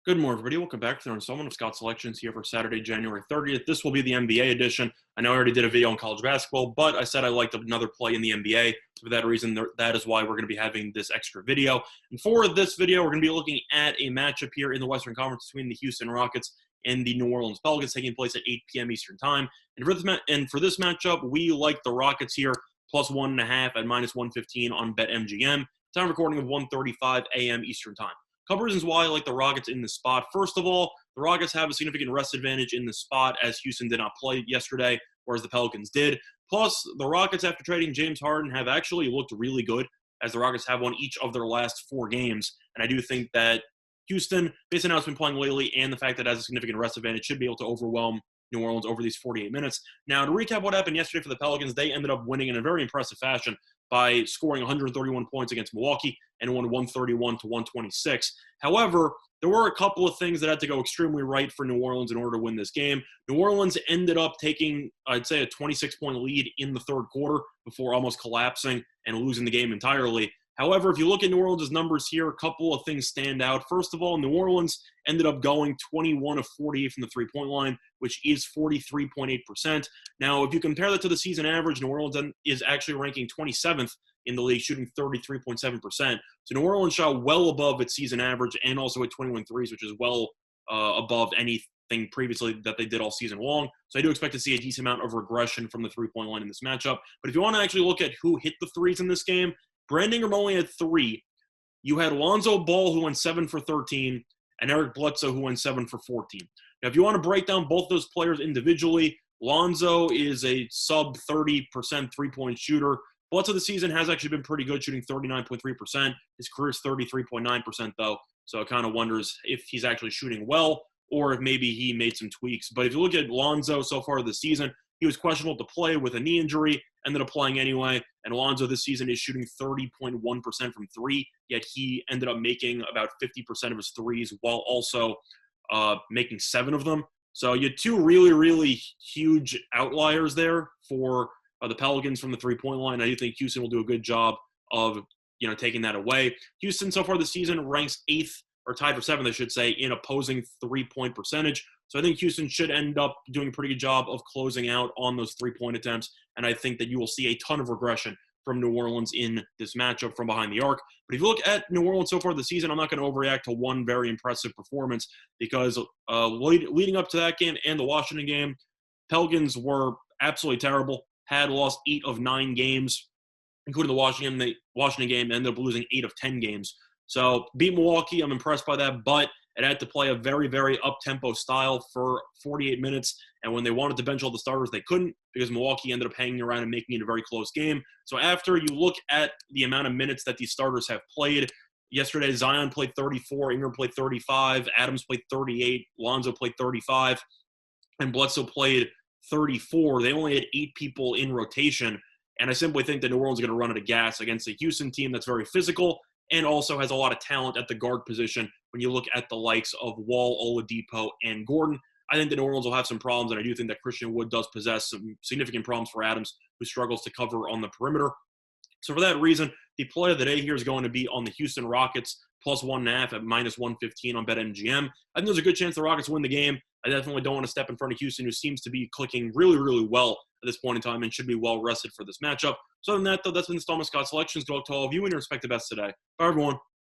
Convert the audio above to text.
Good morning, everybody. Welcome back to another installment of Scott Selections here for Saturday, January 30th. This will be the NBA edition. I know I already did a video on college basketball, but I said I liked another play in the NBA. So for that reason, that is why we're going to be having this extra video. And for this video, we're going to be looking at a matchup here in the Western Conference between the Houston Rockets and the New Orleans Pelicans, taking place at 8 p.m. Eastern Time. And for this matchup, we like the Rockets here, plus 1.5 at minus 115 on BetMGM. Time recording of 1:35 a.m. Eastern Time. Couple reasons why I like the Rockets in this spot. First of all, the Rockets have a significant rest advantage in the spot as Houston did not play yesterday, whereas the Pelicans did. Plus, the Rockets, after trading James Harden, have actually looked really good, as the Rockets have won each of their last 4 games. And I do think that Houston, based on how it's been playing lately and the fact that it has a significant rest advantage, should be able to overwhelm New Orleans over these 48 minutes. Now, to recap what happened yesterday for the Pelicans, they ended up winning in a very impressive fashion by scoring 131 points against Milwaukee and won 131 to 126. However, there were a couple of things that had to go extremely right for New Orleans in order to win this game. New Orleans ended up taking, I'd say, a 26-point lead in the third quarter before almost collapsing and losing the game entirely. However, if you look at New Orleans' numbers here, a couple of things stand out. First of all, New Orleans ended up going 21 of 48 from the three-point line, which is 43.8%. Now, if you compare that to the season average, New Orleans is actually ranking 27th in the league, shooting 33.7%. So New Orleans shot well above its season average and also at 21 threes, which is well above anything previously that they did all season long. So I do expect to see a decent amount of regression from the three-point line in this matchup. But if you want to actually look at who hit the threes in this game, Brandon Ingram only had 3. You had Lonzo Ball, who went 7 for 13, and Eric Bledsoe, who went 7 for 14. Now, if you want to break down both those players individually, Lonzo is a sub-30% three-point shooter. Bledsoe this season has actually been pretty good, shooting 39.3%. His career is 33.9%, though, so it kind of wonders if he's actually shooting well or if maybe he made some tweaks. But if you look at Lonzo so far this season, he was questionable to play with a knee injury, ended up playing anyway, and Lonzo this season is shooting 30.1% from 3, yet he ended up making about 50% of his threes while also making 7 of them. So you had 2 really, really huge outliers there for the Pelicans from the three-point line. I do think Houston will do a good job of taking that away. Houston so far this season ranks 8th, or tied for 7th, I should say, in opposing three-point percentage. So I think Houston should end up doing a pretty good job of closing out on those three-point attempts, and I think that you will see a ton of regression from New Orleans in this matchup from behind the arc. But if you look at New Orleans so far this season, I'm not going to overreact to one very impressive performance because leading up to that game and the Washington game, Pelicans were absolutely terrible, had lost 8 of 9 games, including the Washington game, and ended up losing 8 of 10 games. So beat Milwaukee, I'm impressed by that, but it had to play a very, very up-tempo style for 48 minutes, and when they wanted to bench all the starters, they couldn't because Milwaukee ended up hanging around and making it a very close game. So after you look at the amount of minutes that these starters have played, yesterday Zion played 34, Ingram played 35, Adams played 38, Lonzo played 35, and Bledsoe played 34. They only had 8 people in rotation, and I simply think that New Orleans is going to run out of gas against a Houston team that's very physical and also has a lot of talent at the guard position when you look at the likes of Wall, Oladipo, and Gordon. I think that New Orleans will have some problems, and I do think that Christian Wood does possess some significant problems for Adams, who struggles to cover on the perimeter. So for that reason, the play of the day here is going to be on the Houston Rockets, plus 1.5 at minus 115 on BetMGM. I think there's a good chance the Rockets win the game. I definitely don't want to step in front of Houston, who seems to be clicking really, really well at this point in time and should be well rested for this matchup. So other than that, though, that's been the installment Scott Selections. Good luck to all of you and your respective bets today. Bye, everyone.